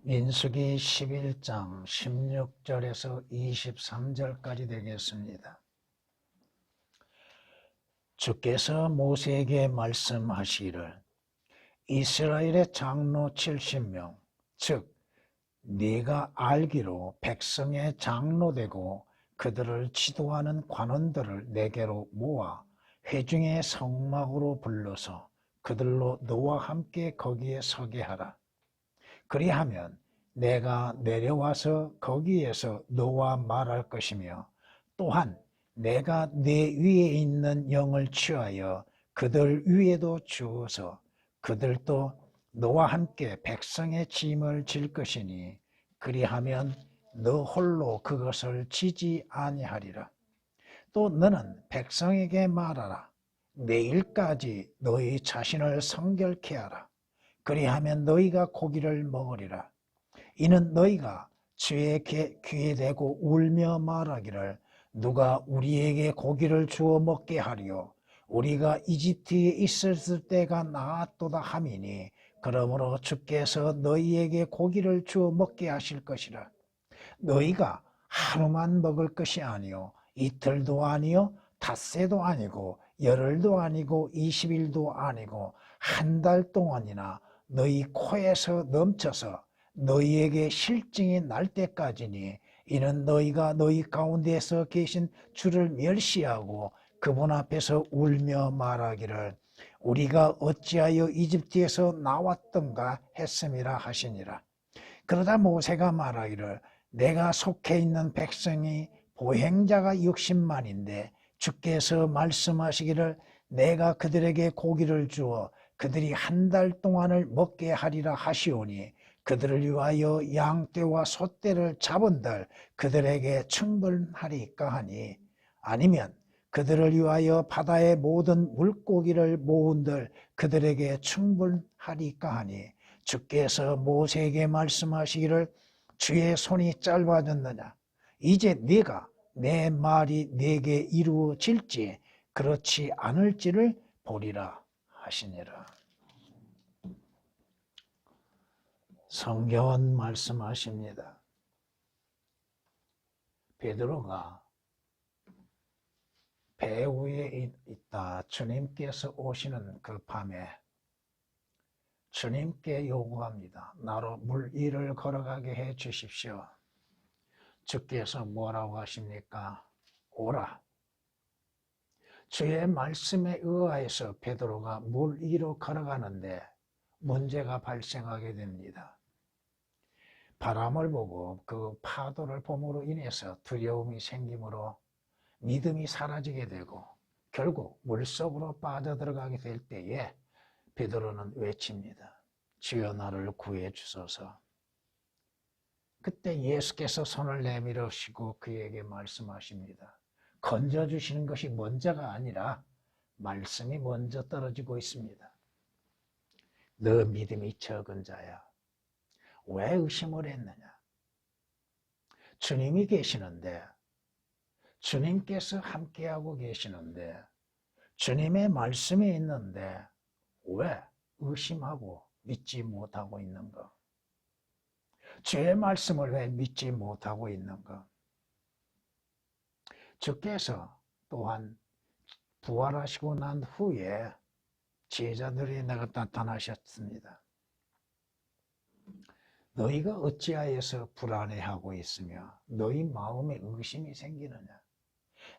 민수기 11장 16절에서 23절까지 되겠습니다. 주께서 모세에게 말씀하시기를 이스라엘의 장로 70명 즉 네가 알기로 백성의 장로 되고 그들을 지도하는 관원들을 내게로 모아 회중의 성막으로 불러서 그들로 너와 함께 거기에 서게 하라. 그리하면 내가 내려와서 거기에서 너와 말할 것이며 또한 내가 내 위에 있는 영을 취하여 그들 위에도 주어서 그들도 너와 함께 백성의 짐을 질 것이니 그리하면 너 홀로 그것을 지지 아니하리라. 또 너는 백성에게 말하라. 내일까지 너희 자신을 성결케 하라. 그리하면 너희가 고기를 먹으리라. 이는 너희가 주의 귀에 대고 울며 말하기를 누가 우리에게 고기를 주어 먹게 하리요 우리가 이집트에 있었을 때가 나았도다 함이니 그러므로 주께서 너희에게 고기를 주어 먹게 하실 것이라. 너희가 하루만 먹을 것이 아니요 이틀도 아니요 닷새도 아니고 열흘도 아니고 20일도 아니고 한 달 동안이나 너희 코에서 넘쳐서 너희에게 실증이 날 때까지니 이는 너희가 너희 가운데서 계신 주를 멸시하고 그분 앞에서 울며 말하기를 우리가 어찌하여 이집트에서 나왔던가 했음이라 하시니라. 그러다 모세가 말하기를 내가 속해 있는 백성이 보행자가 60만인데 주께서 말씀하시기를 내가 그들에게 고기를 주어 그들이 한 달 동안을 먹게 하리라 하시오니 그들을 위하여 양떼와 소떼를 잡은들 그들에게 충분하리까 하니 아니면 그들을 위하여 바다의 모든 물고기를 모은들 그들에게 충분하리까 하니 주께서 모세에게 말씀하시기를 주의 손이 짧아졌느냐 이제 네가 내 말이 네게 이루어질지 그렇지 않을지를 보리라 하시니라. 성경은 말씀하십니다. 베드로가 배 위에 있다 주님께서 오시는 그 밤에 주님께 요구합니다. 나로 물 위를 걸어가게 해 주십시오. 주께서 뭐라고 하십니까? 오라. 주의 말씀에 의하여서 베드로가 물 위로 걸어가는데 문제가 발생하게 됩니다. 바람을 보고 그 파도를 봄으로 인해서 두려움이 생기므로 믿음이 사라지게 되고 결국 물속으로 빠져들어가게 될 때에 베드로는 외칩니다. 주여 나를 구해 주소서. 그때 예수께서 손을 내밀으시고 그에게 말씀하십니다. 건져주시는 것이 먼저가 아니라 말씀이 먼저 떨어지고 있습니다. 너 믿음이 적은 자야. 왜 의심을 했느냐? 주님이 계시는데 주님께서 함께하고 계시는데 주님의 말씀이 있는데 왜 의심하고 믿지 못하고 있는가? 주의 말씀을 왜 믿지 못하고 있는가? 주께서 또한 부활하시고 난 후에 제자들이 내가 나타나셨습니다. 너희가 어찌하여서 불안해하고 있으며 너희 마음에 의심이 생기느냐?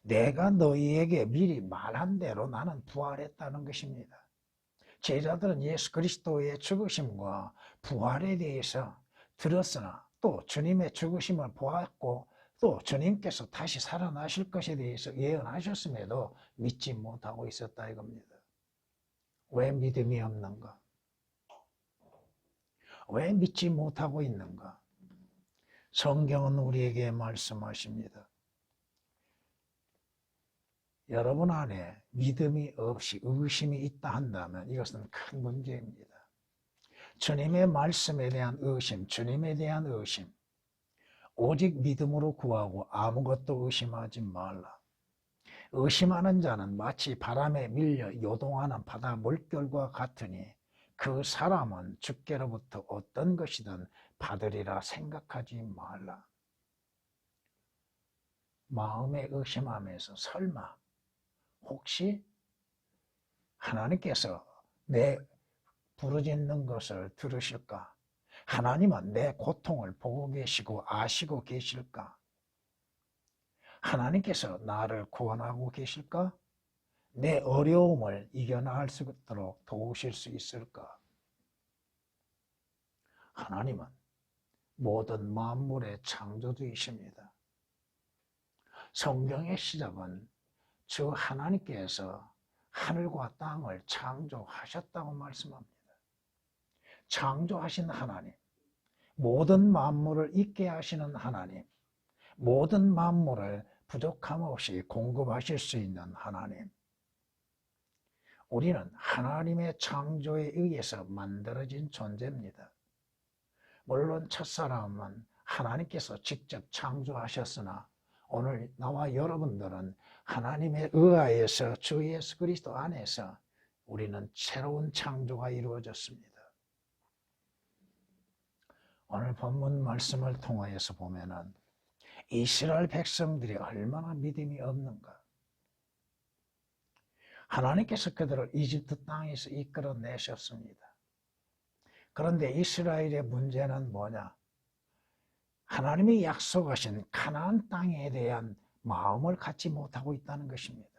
내가 너희에게 미리 말한 대로 나는 부활했다는 것입니다. 제자들은 예수 그리스도의 죽으심과 부활에 대해서 들었으나 또 주님의 죽으심을 보았고 또 주님께서 다시 살아나실 것에 대해서 예언하셨음에도 믿지 못하고 있었다 이겁니다. 왜 믿음이 없는가? 왜 믿지 못하고 있는가? 성경은 우리에게 말씀하십니다. 여러분 안에 믿음이 없이 의심이 있다 한다면 이것은 큰 문제입니다. 주님의 말씀에 대한 의심, 주님에 대한 의심, 오직 믿음으로 구하고 아무것도 의심하지 말라. 의심하는 자는 마치 바람에 밀려 요동하는 바다 물결과 같으니 그 사람은 주께로부터 어떤 것이든 받으리라 생각하지 말라. 마음에 의심하면서 설마 혹시 하나님께서 내 부르짖는 것을 들으실까? 하나님은 내 고통을 보고 계시고 아시고 계실까? 하나님께서 나를 구원하고 계실까? 내 어려움을 이겨나갈 수 있도록 도우실 수 있을까? 하나님은 모든 만물의 창조주이십니다. 성경의 시작은 주 하나님께서 하늘과 땅을 창조하셨다고 말씀합니다. 창조하신 하나님, 모든 만물을 있게 하시는 하나님, 모든 만물을 부족함 없이 공급하실 수 있는 하나님. 우리는 하나님의 창조에 의해서 만들어진 존재입니다. 물론 첫사람은 하나님께서 직접 창조하셨으나 오늘 나와 여러분들은 하나님에 의하여서 주 예수 그리스도 안에서 우리는 새로운 창조가 이루어졌습니다. 오늘 본문 말씀을 통하여서 보면은 이스라엘 백성들이 얼마나 믿음이 없는가. 하나님께서 그들을 이집트 땅에서 이끌어내셨습니다. 그런데 이스라엘의 문제는 뭐냐? 하나님이 약속하신 가나안 땅에 대한 마음을 갖지 못하고 있다는 것입니다.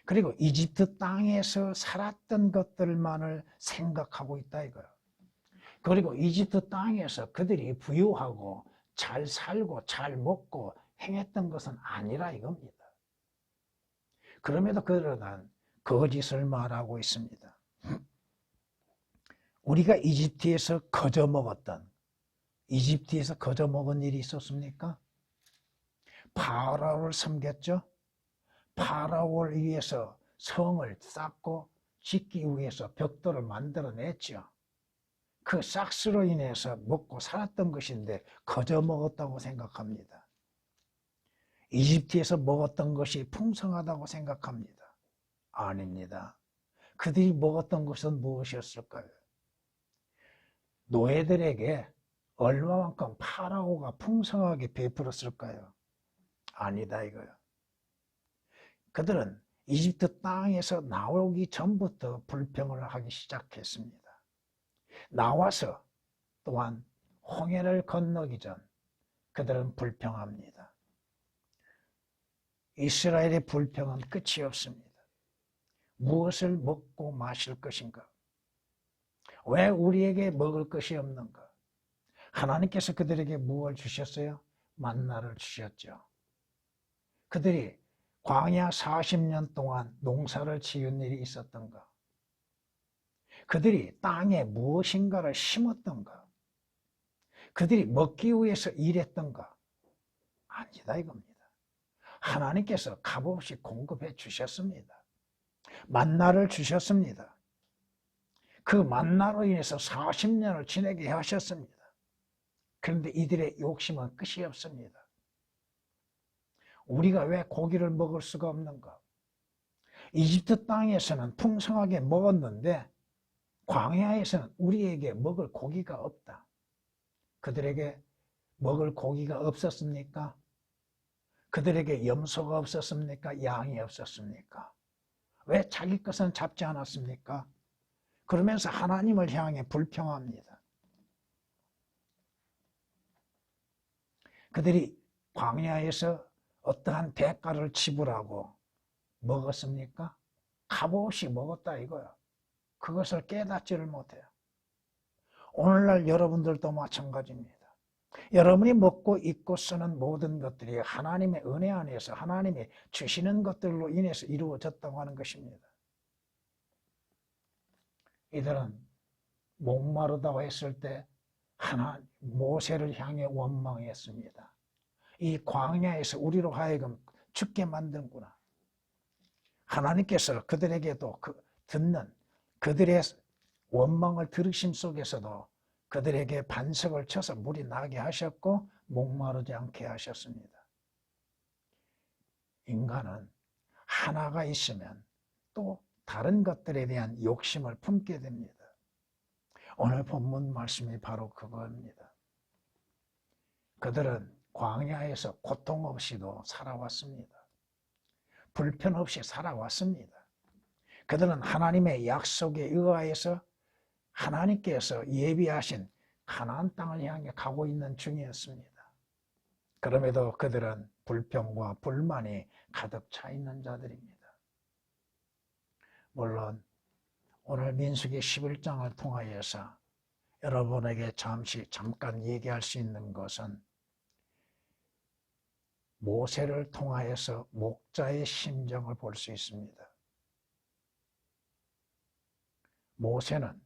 그리고 이집트 땅에서 살았던 것들만을 생각하고 있다 이거예요. 그리고 이집트 땅에서 그들이 부유하고 잘 살고 잘 먹고 행했던 것은 아니라 이겁니다. 그럼에도 그들은 거짓을 말하고 있습니다. 우리가 이집트에서 거저 먹었던, 이집트에서 거저 먹은 일이 있었습니까? 파라오를 섬겼죠. 파라오를 위해서 성을 쌓고 짓기 위해서 벽돌을 만들어냈죠. 그 싹스로 인해서 먹고 살았던 것인데 거저 먹었다고 생각합니다. 이집트에서 먹었던 것이 풍성하다고 생각합니다. 아닙니다. 그들이 먹었던 것은 무엇이었을까요? 노예들에게 얼마만큼 파라오가 풍성하게 베풀었을까요? 아니다 이거요. 그들은 이집트 땅에서 나오기 전부터 불평을 하기 시작했습니다. 나와서 또한 홍해를 건너기 전 그들은 불평합니다. 이스라엘의 불평은 끝이 없습니다. 무엇을 먹고 마실 것인가? 왜 우리에게 먹을 것이 없는가? 하나님께서 그들에게 무엇을 주셨어요? 만나를 주셨죠. 그들이 광야 40년 동안 농사를 지은 일이 있었던가? 그들이 땅에 무엇인가를 심었던가? 그들이 먹기 위해서 일했던가? 아니다 이겁니다. 하나님께서 값없이 공급해 주셨습니다. 만나를 주셨습니다. 그 만나로 인해서 40년을 지내게 하셨습니다. 그런데 이들의 욕심은 끝이 없습니다. 우리가 왜 고기를 먹을 수가 없는가? 이집트 땅에서는 풍성하게 먹었는데 광야에서는 우리에게 먹을 고기가 없다. 그들에게 먹을 고기가 없었습니까? 그들에게 염소가 없었습니까? 양이 없었습니까? 왜 자기 것은 잡지 않았습니까? 그러면서 하나님을 향해 불평합니다. 그들이 광야에서 어떠한 대가를 지불하고 먹었습니까? 값없이 먹었다 이거야. 그것을 깨닫지를 못해요. 오늘날 여러분들도 마찬가지입니다. 여러분이 먹고 입고 쓰는 모든 것들이 하나님의 은혜 안에서 하나님이 주시는 것들로 인해서 이루어졌다고 하는 것입니다. 이들은 목마르다고 했을 때 모세를 향해 원망했습니다. 이 광야에서 우리로 하여금 죽게 만든구나. 하나님께서 그들에게도 듣는 그들의 원망을 들으심 속에서도 그들에게 반석을 쳐서 물이 나게 하셨고 목마르지 않게 하셨습니다. 인간은 하나가 있으면 또 다른 것들에 대한 욕심을 품게 됩니다. 오늘 본문 말씀이 바로 그겁니다. 그들은 광야에서 고통 없이도 살아왔습니다. 불편 없이 살아왔습니다. 그들은 하나님의 약속에 의하여서 하나님께서 예비하신 가나안 땅을 향해 가고 있는 중이었습니다. 그럼에도 그들은 불평과 불만이 가득 차 있는 자들입니다. 물론 오늘 민수기 11장을 통하여서 여러분에게 잠깐 얘기할 수 있는 것은 모세를 통하여서 목자의 심정을 볼 수 있습니다. 모세는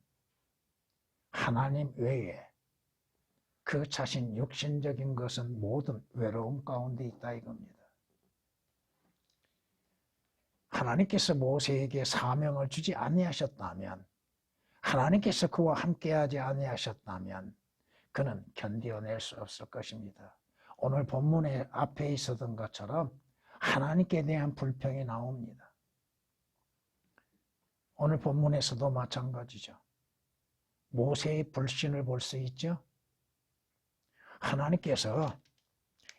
하나님 외에 그 자신 육신적인 것은 모든 외로움 가운데 있다 이겁니다. 하나님께서 모세에게 사명을 주지 아니하셨다면, 하나님께서 그와 함께하지 아니하셨다면 그는 견뎌낼 수 없을 것입니다. 오늘 본문의 앞에 있었던 것처럼 하나님께 대한 불평이 나옵니다. 오늘 본문에서도 마찬가지죠. 모세의 불신을 볼 수 있죠. 하나님께서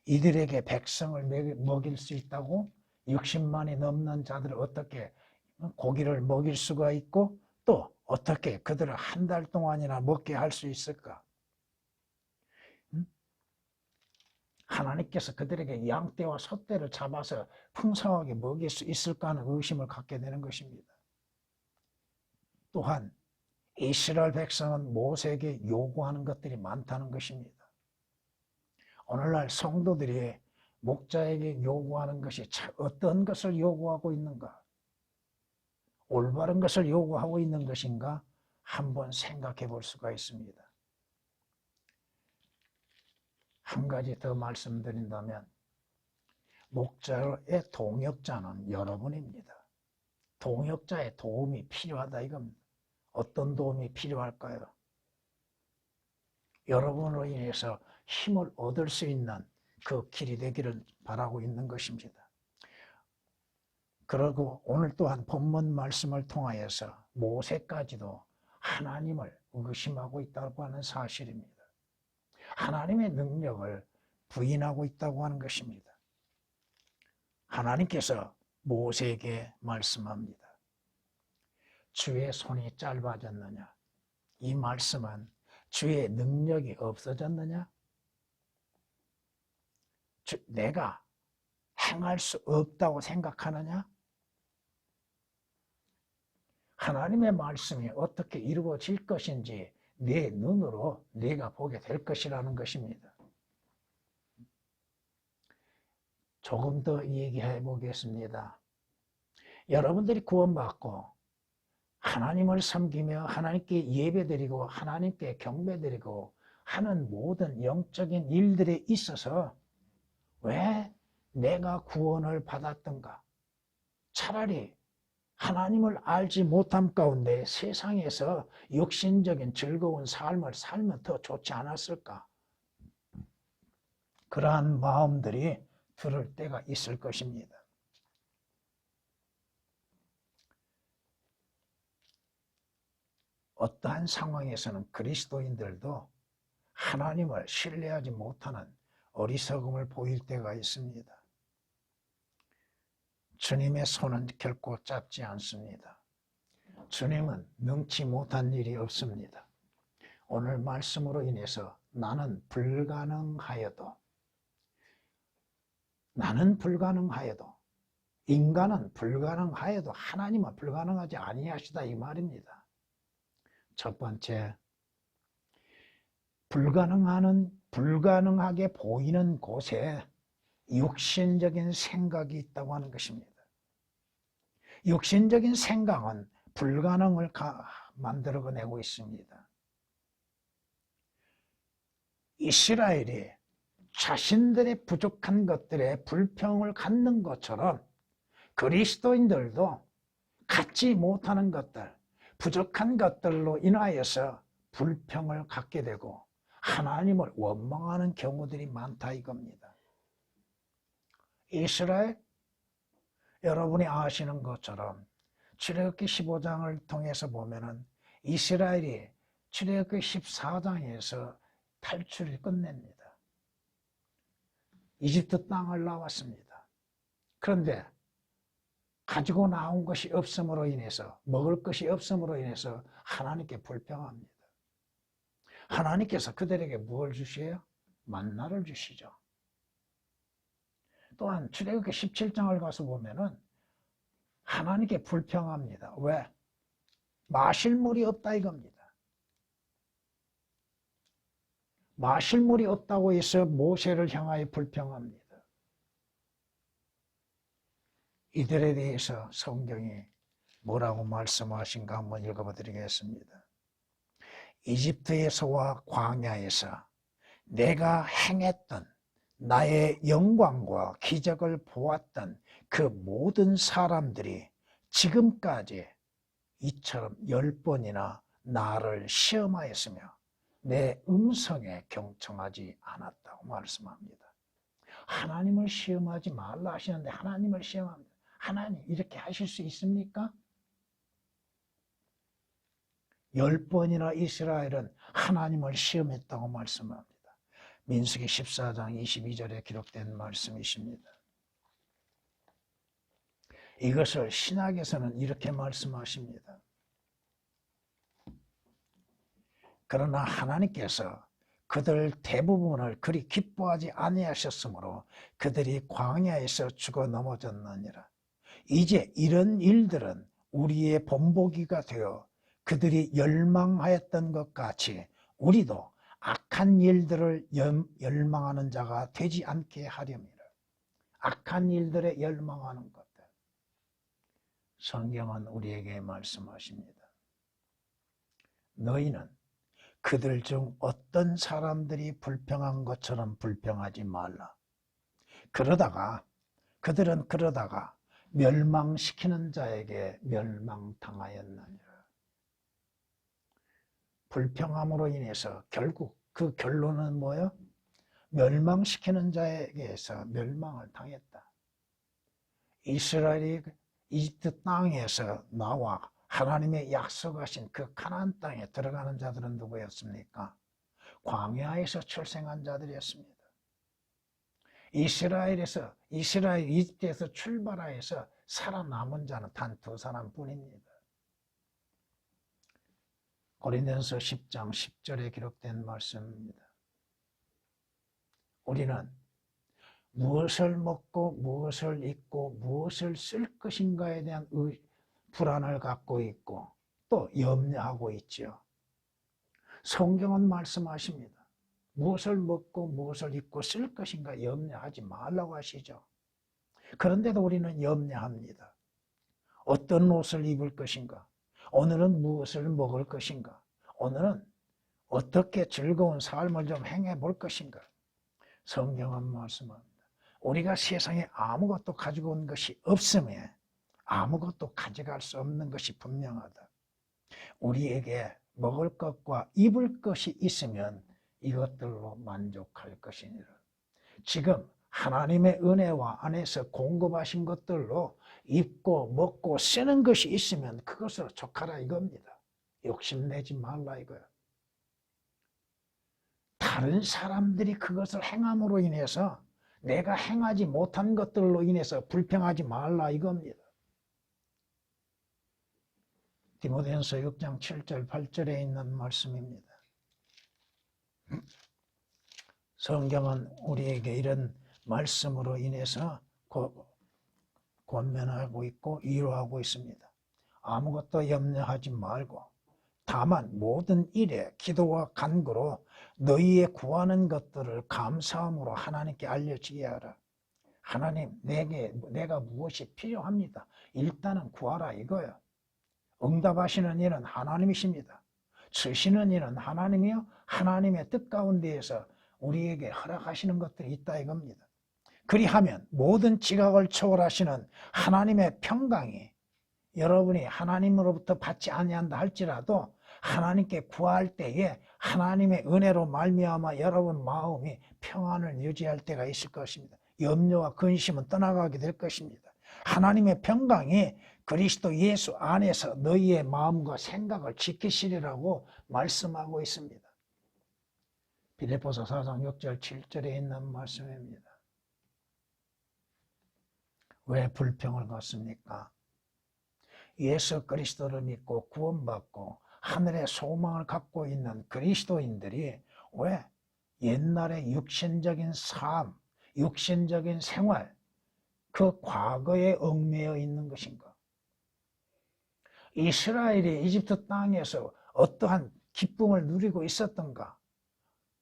이들에게 백성을 먹일 수 있다고 60만이 넘는 자들을 어떻게 고기를 먹일 수가 있고 또 어떻게 그들을 한 달 동안이나 먹게 할 수 있을까? 하나님께서 그들에게 양떼와 소떼를 잡아서 풍성하게 먹일 수 있을까 하는 의심을 갖게 되는 것입니다. 또한 이스라엘 백성은 모세에게 요구하는 것들이 많다는 것입니다. 오늘날 성도들이 목자에게 요구하는 것이 어떤 것을 요구하고 있는가? 올바른 것을 요구하고 있는 것인가? 한번 생각해 볼 수가 있습니다. 한 가지 더 말씀드린다면 목자의 동역자는 여러분입니다. 동역자의 도움이 필요하다 이겁니다. 어떤 도움이 필요할까요? 여러분으로 인해서 힘을 얻을 수 있는 그 길이 되기를 바라고 있는 것입니다. 그리고 오늘 또한 본문 말씀을 통하여서 모세까지도 하나님을 의심하고 있다고 하는 사실입니다. 하나님의 능력을 부인하고 있다고 하는 것입니다. 하나님께서 모세에게 말씀합니다. 주의 손이 짧아졌느냐? 이 말씀은 주의 능력이 없어졌느냐? 내가 행할 수 없다고 생각하느냐? 하나님의 말씀이 어떻게 이루어질 것인지 내 눈으로 내가 보게 될 것이라는 것입니다. 조금 더 얘기해 보겠습니다. 여러분들이 구원받고 하나님을 섬기며 하나님께 예배드리고 하나님께 경배드리고 하는 모든 영적인 일들에 있어서 왜 내가 구원을 받았던가? 차라리 하나님을 알지 못함 가운데 세상에서 육신적인 즐거운 삶을 살면 더 좋지 않았을까? 그러한 마음들이 들을 때가 있을 것입니다. 어떠한 상황에서는 그리스도인들도 하나님을 신뢰하지 못하는 어리석음을 보일 때가 있습니다. 주님의 손은 결코 짧지 않습니다. 주님은 능치 못한 일이 없습니다. 오늘 말씀으로 인해서 나는 불가능하여도 인간은 불가능하여도 하나님은 불가능하지 아니하시다 이 말입니다. 첫 번째, 불가능하게 보이는 곳에 육신적인 생각이 있다고 하는 것입니다. 육신적인 생각은 불가능을 만들어내고 있습니다. 이스라엘이 자신들의 부족한 것들에 불평을 갖는 것처럼 그리스도인들도 갖지 못하는 것들, 부족한 것들로 인하여서 불평을 갖게 되고 하나님을 원망하는 경우들이 많다 이겁니다. 이스라엘, 여러분이 아시는 것처럼 출애굽기 15장을 통해서 보면은 이스라엘이 출애굽기 14장에서 탈출을 끝냅니다. 이집트 땅을 나왔습니다. 그런데 가지고 나온 것이 없음으로 인해서, 먹을 것이 없음으로 인해서 하나님께 불평합니다. 하나님께서 그들에게 무엇을 주시어요? 만나를 주시죠. 또한 출애굽기 17장을 가서 보면은 하나님께 불평합니다. 왜? 마실 물이 없다 이겁니다. 마실 물이 없다고 해서 모세를 향하여 불평합니다. 이들에 대해서 성경이 뭐라고 말씀하신가 한번 읽어봐 드리겠습니다. 이집트에서와 광야에서 내가 행했던 나의 영광과 기적을 보았던 그 모든 사람들이 지금까지 이처럼 10번이나 나를 시험하였으며 내 음성에 경청하지 않았다고 말씀합니다. 하나님을 시험하지 말라 하시는데 하나님을 시험합니다. 하나님 이렇게 하실 수 있습니까? 10번이나 이스라엘은 하나님을 시험했다고 말씀합니다. 민수기 14장 22절에 기록된 말씀이십니다. 이것을 신약에서는 이렇게 말씀하십니다. 그러나 하나님께서 그들 대부분을 그리 기뻐하지 아니하셨으므로 그들이 광야에서 죽어 넘어졌느니라. 이제 이런 일들은 우리의 본보기가 되어 그들이 열망하였던 것 같이 우리도 악한 일들을 열망하는 자가 되지 않게 하렵니다. 악한 일들에 열망하는 것들. 성경은 우리에게 말씀하십니다. 너희는 그들 중 어떤 사람들이 불평한 것처럼 불평하지 말라. 그들은 그러다가 멸망시키는 자에게 멸망당하였느니라. 불평함으로 인해서 결국 그 결론은 뭐예요? 멸망시키는 자에게서 멸망을 당했다. 이스라엘이 이집트 땅에서 나와 하나님의 약속하신 그 가나안 땅에 들어가는 자들은 누구였습니까? 광야에서 출생한 자들이었습니다. 이집트에서 출발하여서 살아남은 자는 단 2사람뿐입니다. 고린도전서 10장 10절에 기록된 말씀입니다. 우리는 무엇을 먹고 무엇을 입고 무엇을 쓸 것인가에 대한 불안을 갖고 있고 또 염려하고 있죠. 성경은 말씀하십니다. 무엇을 먹고 무엇을 입고 쓸 것인가 염려하지 말라고 하시죠. 그런데도 우리는 염려합니다. 어떤 옷을 입을 것인가? 오늘은 무엇을 먹을 것인가? 오늘은 어떻게 즐거운 삶을 좀 행해 볼 것인가? 성경은 말씀합니다. 우리가 세상에 아무것도 가지고 온 것이 없으면 아무것도 가져갈 수 없는 것이 분명하다. 우리에게 먹을 것과 입을 것이 있으면 이것들로 만족할 것이니라. 지금 하나님의 은혜와 안에서 공급하신 것들로 입고 먹고 쓰는 것이 있으면 그것으로 족하라 이겁니다. 욕심내지 말라 이거야. 다른 사람들이 그것을 행함으로 인해서 내가 행하지 못한 것들로 인해서 불평하지 말라 이겁니다. 디모데전서 6장 7절 8절에 있는 말씀입니다. 성경은 우리에게 이런 말씀으로 인해서 권면하고 있고 위로하고 있습니다. 아무것도 염려하지 말고 다만 모든 일에 기도와 간구로 너희의 구하는 것들을 감사함으로 하나님께 알려지게 하라. 하나님, 내가 무엇이 필요합니다. 일단은 구하라 이거예요. 응답하시는 일은 하나님이십니다. 주시는 일은 하나님이요. 하나님의 뜻 가운데에서 우리에게 허락하시는 것들이 있다 이겁니다. 그리하면 모든 지각을 초월하시는 하나님의 평강이 여러분이 하나님으로부터 받지 아니한다 할지라도 하나님께 구할 때에 하나님의 은혜로 말미암아 여러분 마음이 평안을 유지할 때가 있을 것입니다. 염려와 근심은 떠나가게 될 것입니다. 하나님의 평강이 그리스도 예수 안에서 너희의 마음과 생각을 지키시리라고 말씀하고 있습니다. 빌립보서 4장 6절 7절에 있는 말씀입니다. 왜 불평을 갖습니까? 예수 그리스도를 믿고 구원받고 하늘의 소망을 갖고 있는 그리스도인들이 왜 옛날의 육신적인 삶, 육신적인 생활, 그 과거에 얽매여 있는 것인가? 이스라엘이 이집트 땅에서 어떠한 기쁨을 누리고 있었던가?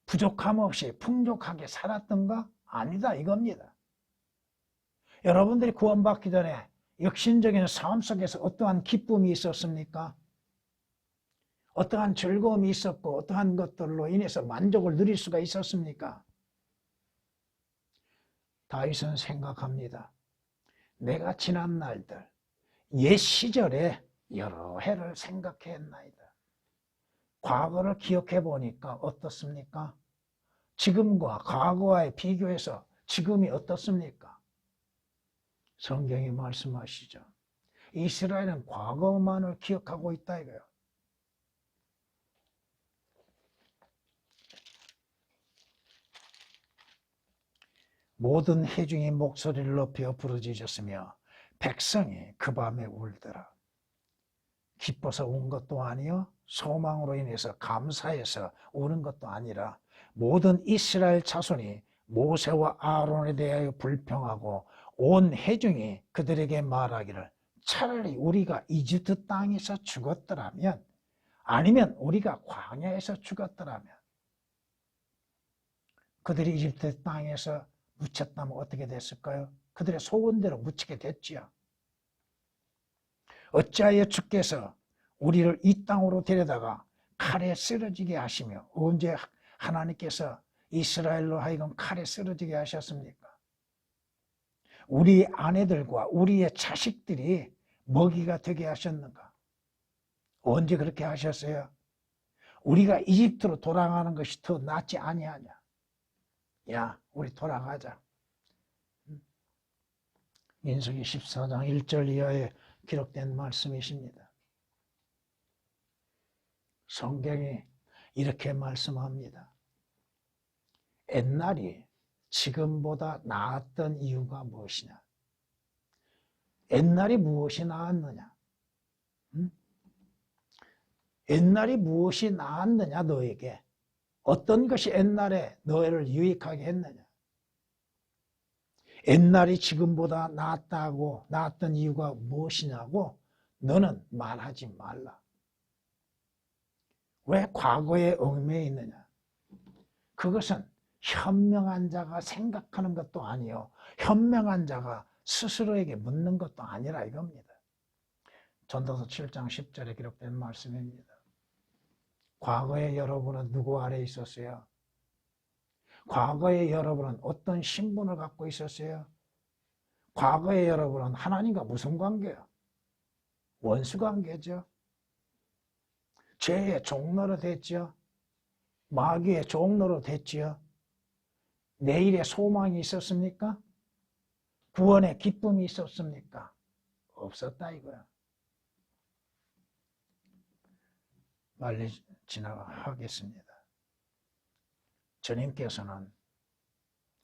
부족함 없이 풍족하게 살았던가? 아니다 이겁니다. 여러분들이 구원받기 전에 육신적인 삶 속에서 어떠한 기쁨이 있었습니까? 어떠한 즐거움이 있었고 어떠한 것들로 인해서 만족을 누릴 수가 있었습니까? 다윗은 생각합니다. 내가 지난 날들 옛 시절에 여러 해를 생각했나이다. 과거를 기억해 보니까 어떻습니까? 지금과 과거와의 비교해서 지금이 어떻습니까? 성경이 말씀하시죠. 이스라엘은 과거만을 기억하고 있다 이거예요. 모든 회중이 목소리를 높여 부르짖었으며 백성이 그 밤에 울더라. 기뻐서 운 것도 아니요 소망으로 인해서 감사해서 우는 것도 아니라 모든 이스라엘 자손이 모세와 아론에 대하여 불평하고 온 회중이 그들에게 말하기를 차라리 우리가 이집트 땅에서 죽었더라면 아니면 우리가 광야에서 죽었더라면. 그들이 이집트 땅에서 묻혔다면 어떻게 됐을까요? 그들의 소원대로 묻히게 됐지요. 어찌하여 주께서 우리를 이 땅으로 데려다가 칼에 쓰러지게 하시며 언제 하나님께서 이스라엘로 하여금 칼에 쓰러지게 하셨습니까? 우리 아내들과 우리의 자식들이 먹이가 되게 하셨는가? 언제 그렇게 하셨어요? 우리가 이집트로 돌아가는 것이 더 낫지 아니하냐? 야, 우리 돌아가자. 민수기 14장 1절 이하에 기록된 말씀이십니다. 성경이 이렇게 말씀합니다. 옛날이 지금보다 나았던 이유가 무엇이냐? 옛날이 무엇이 나았느냐? 옛날이 무엇이 나았느냐 너에게? 어떤 것이 옛날에 너를 유익하게 했느냐? 옛날이 지금보다 나았다고 나았던 이유가 무엇이냐고 너는 말하지 말라. 왜 과거에 얽매여 있느냐? 그것은 현명한 자가 생각하는 것도 아니요 현명한 자가 스스로에게 묻는 것도 아니라 이겁니다. 전도서 7장 10절에 기록된 말씀입니다. 과거에 여러분은 누구 아래 있었어요? 과거에 여러분은 어떤 신분을 갖고 있었어요? 과거에 여러분은 하나님과 무슨 관계요? 원수 관계죠. 죄의 종로로 됐죠. 마귀의 종로로 됐죠. 내일의 소망이 있었습니까? 구원의 기쁨이 있었습니까? 없었다 이거야. 빨리 지나가겠습니다. 주님께서는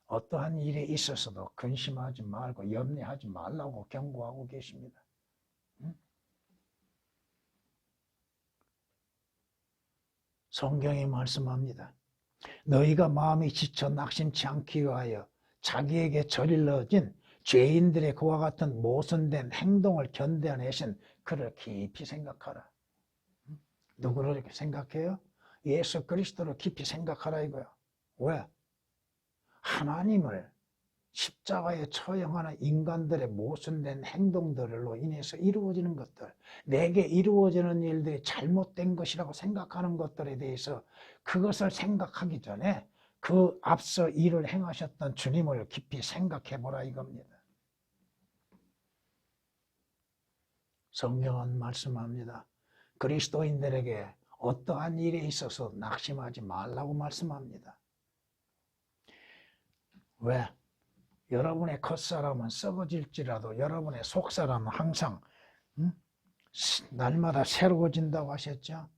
어떠한 일에 있어서도 근심하지 말고 염려하지 말라고 경고하고 계십니다. 성경이 말씀합니다. 너희가 마음이 지쳐 낙심치 않기 위하여 자기에게 저질러진 죄인들의 그와 같은 모순된 행동을 견뎌내신 그를 깊이 생각하라. 누구를 이렇게 생각해요? 예수 그리스도를 깊이 생각하라 이거야. 왜? 하나님을 십자가에 처형하는 인간들의 모순된 행동들로 인해서 이루어지는 것들, 내게 이루어지는 일들이 잘못된 것이라고 생각하는 것들에 대해서 그것을 생각하기 전에 그 앞서 일을 행하셨던 주님을 깊이 생각해 보라 이겁니다. 성경은 말씀합니다. 그리스도인들에게 어떠한 일에 있어서 낙심하지 말라고 말씀합니다. 왜? 여러분의 겉사람은 썩어질지라도 여러분의 속사람은 항상 응? 날마다 새로워진다고 하셨죠?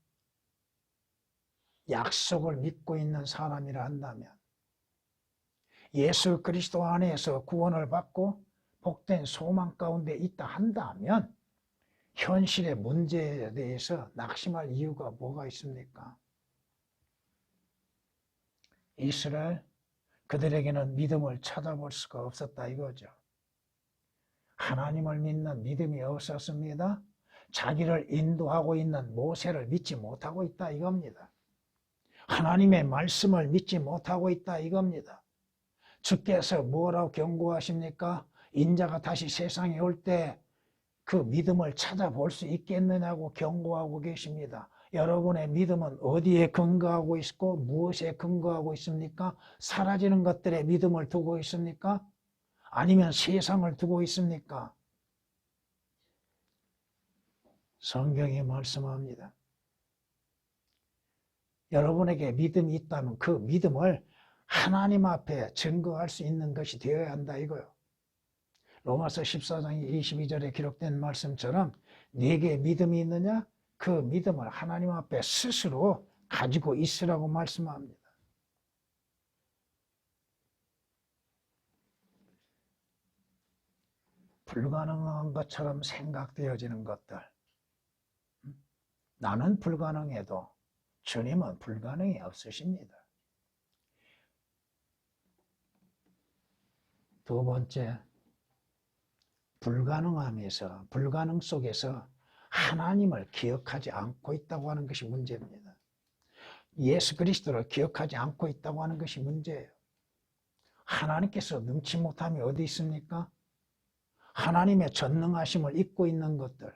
약속을 믿고 있는 사람이라 한다면, 예수 그리스도 안에서 구원을 받고 복된 소망 가운데 있다 한다면 현실의 문제에 대해서 낙심할 이유가 뭐가 있습니까? 이스라엘, 그들에게는 믿음을 찾아볼 수가 없었다 이거죠. 하나님을 믿는 믿음이 없었습니다. 자기를 인도하고 있는 모세를 믿지 못하고 있다 이겁니다. 하나님의 말씀을 믿지 못하고 있다 이겁니다. 주께서 뭐라고 경고하십니까? 인자가 다시 세상에 올 때 그 믿음을 찾아볼 수 있겠느냐고 경고하고 계십니다. 여러분의 믿음은 어디에 근거하고 있고 무엇에 근거하고 있습니까? 사라지는 것들에 믿음을 두고 있습니까? 아니면 세상을 두고 있습니까? 성경이 말씀합니다. 여러분에게 믿음이 있다면 그 믿음을 하나님 앞에 증거할 수 있는 것이 되어야 한다 이거요. 로마서 14장 22절에 기록된 말씀처럼 네게 믿음이 있느냐? 그 믿음을 하나님 앞에 스스로 가지고 있으라고 말씀합니다. 불가능한 것처럼 생각되어지는 것들. 나는 불가능해도 주님은 불가능이 없으십니다. 두 번째, 불가능 속에서 하나님을 기억하지 않고 있다고 하는 것이 문제입니다. 예수 그리스도를 기억하지 않고 있다고 하는 것이 문제예요. 하나님께서 능치 못함이 어디 있습니까? 하나님의 전능하심을 잊고 있는 것들.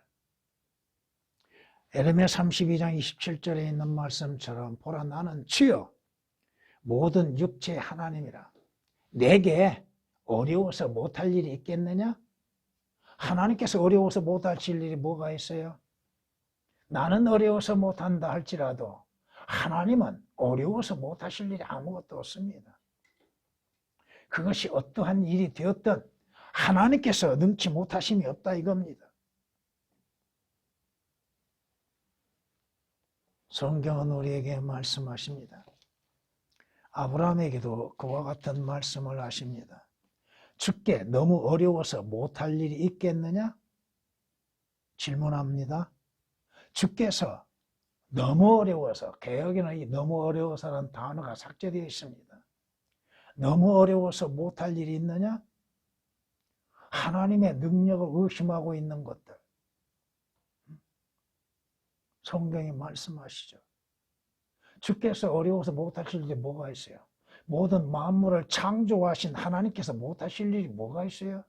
에레미야 32장 27절에 있는 말씀처럼 보라 나는 주여 모든 육체의 하나님이라. 내게 어려워서 못할 일이 있겠느냐? 하나님께서 어려워서 못하실 일이 뭐가 있어요? 나는 어려워서 못한다 할지라도 하나님은 어려워서 못하실 일이 아무것도 없습니다. 그것이 어떠한 일이 되었든 하나님께서 능치 못하심이 없다 이겁니다. 성경은 우리에게 말씀하십니다. 아브라함에게도 그와 같은 말씀을 하십니다. 주께 너무 어려워서 못할 일이 있겠느냐? 질문합니다. 주께서 너무 어려워서, 개역에는 이 너무 어려워서라는 단어가 삭제되어 있습니다. 너무 어려워서 못할 일이 있느냐? 하나님의 능력을 의심하고 있는 것들. 성경이 말씀하시죠. 주께서 어려워서 못하실 일이 뭐가 있어요? 모든 만물을 창조하신 하나님께서 못하실 일이 뭐가 있어요?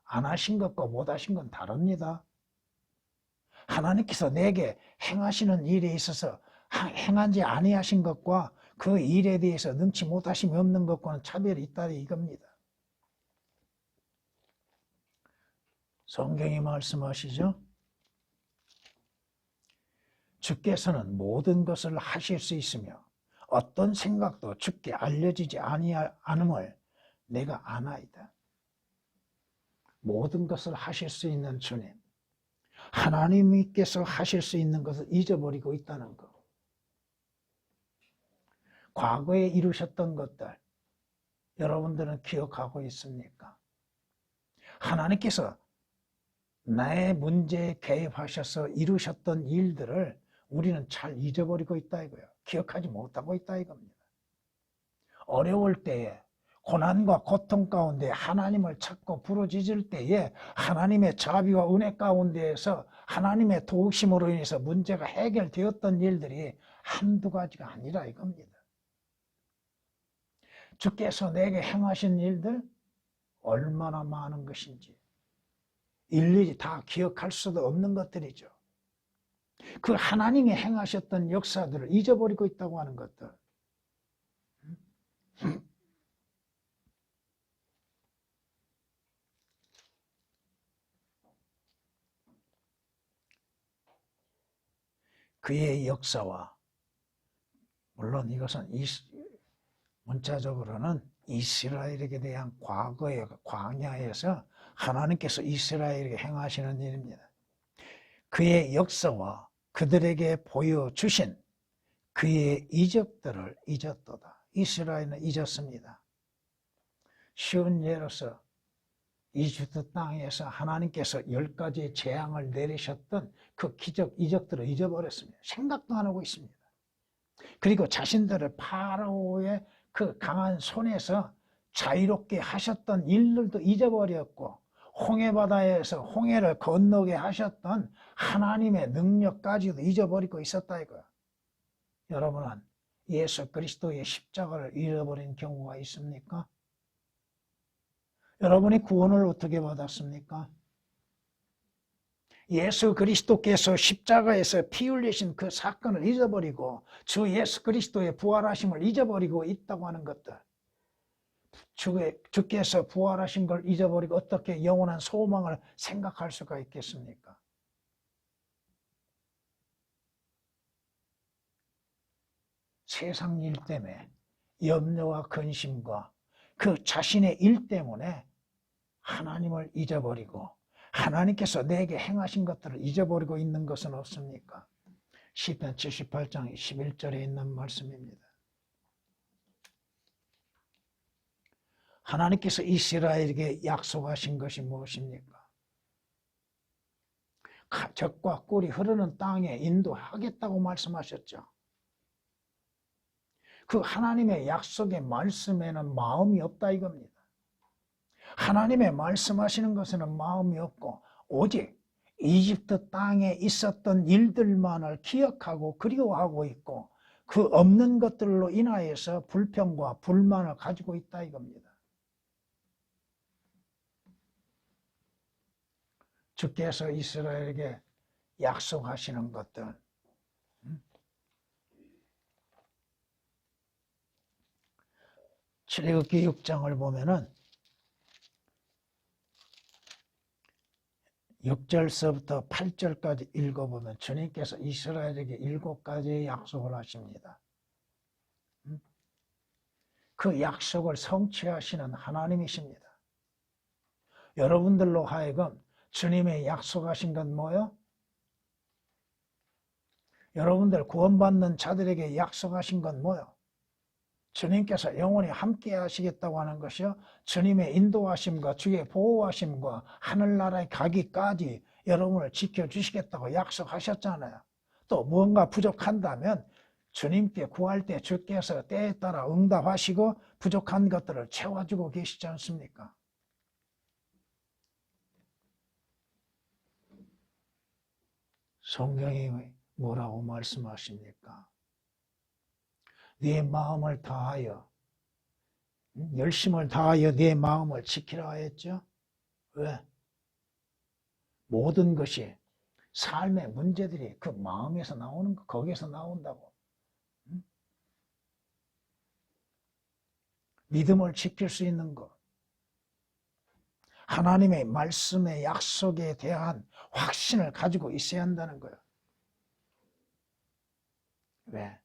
안 하신 것과 못하신 건 다릅니다. 하나님께서 내게 행하시는 일에 있어서 행한지 아니하신 것과 그 일에 대해서 능치 못하심이 없는 것과는 차별이 있다 이겁니다. 성경이 말씀하시죠. 주께서는 모든 것을 하실 수 있으며 어떤 생각도 주께 알려지지 않음을 내가 아나이다. 모든 것을 하실 수 있는 주님, 하나님께서 하실 수 있는 것을 잊어버리고 있다는 것. 과거에 이루셨던 것들 여러분들은 기억하고 있습니까? 하나님께서 나의 문제에 개입하셔서 이루셨던 일들을 우리는 잘 잊어버리고 있다 이거예요. 기억하지 못하고 있다 이겁니다. 어려울 때에 고난과 고통 가운데 하나님을 찾고 부르짖을 때에 하나님의 자비와 은혜 가운데에서 하나님의 도우심으로 인해서 문제가 해결되었던 일들이 한두 가지가 아니라 이겁니다. 주께서 내게 행하신 일들 얼마나 많은 것인지 일일이 다 기억할 수도 없는 것들이죠. 그 하나님이 행하셨던 역사들을 잊어버리고 있다고 하는 것들. 그의 역사와 물론 이것은 문자적으로는 이스라엘에게 대한 과거의 광야에서 하나님께서 이스라엘에게 행하시는 일입니다. 그의 역사와 그들에게 보여주신 그의 이적들을 잊었도다. 이스라엘은 잊었습니다. 쉬운 예로서 이집트 땅에서 하나님께서 10가지의 재앙을 내리셨던 그 기적, 이적들을 잊어버렸습니다. 생각도 안 하고 있습니다. 그리고 자신들을 파라오의 그 강한 손에서 자유롭게 하셨던 일들도 잊어버렸고, 홍해바다에서 홍해를 건너게 하셨던 하나님의 능력까지도 잊어버리고 있었다 이거야. 여러분은 예수 그리스도의 십자가를 잃어버린 경우가 있습니까? 여러분이 구원을 어떻게 받았습니까? 예수 그리스도께서 십자가에서 피 흘리신 그 사건을 잊어버리고 주 예수 그리스도의 부활하심을 잊어버리고 있다고 하는 것들, 주께서 부활하신 걸 잊어버리고 어떻게 영원한 소망을 생각할 수가 있겠습니까? 세상 일 때문에 염려와 근심과 그 자신의 일 때문에 하나님을 잊어버리고 하나님께서 내게 행하신 것들을 잊어버리고 있는 것은 없습니까? 시편 78장 11절에 있는 말씀입니다. 하나님께서 이스라엘에게 약속하신 것이 무엇입니까? 젖과 꿀이 흐르는 땅에 인도하겠다고 말씀하셨죠. 그 하나님의 약속의 말씀에는 마음이 없다 이겁니다. 하나님의 말씀하시는 것에는 마음이 없고 오직 이집트 땅에 있었던 일들만을 기억하고 그리워하고 있고 그 없는 것들로 인하여서 불평과 불만을 가지고 있다 이겁니다. 주께서 이스라엘에게 약속하시는 것들, 출애굽기 6장을 보면은 6절서부터 8절까지 읽어보면 주님께서 이스라엘에게 7가지의 약속을 하십니다. 그 약속을 성취하시는 하나님이십니다. 여러분들로 하여금 주님의 약속하신 건 뭐요? 여러분들 구원받는 자들에게 약속하신 건 뭐요? 주님께서 영원히 함께 하시겠다고 하는 것이요, 주님의 인도하심과 주의 보호하심과 하늘나라에 가기까지 여러분을 지켜주시겠다고 약속하셨잖아요. 또 무언가 부족한다면 주님께 구할 때 주께서 때에 따라 응답하시고 부족한 것들을 채워주고 계시지 않습니까? 성경이 뭐라고 말씀하십니까? 네 마음을 다하여, 열심을 다하여 네 마음을 지키라 했죠. 왜? 모든 것이, 삶의 문제들이 그 마음에서 나오는 거, 거기에서 나온다고. 믿음을 지킬 수 있는 것, 하나님의 말씀의 약속에 대한 확신을 가지고 있어야 한다는 거예요. 왜?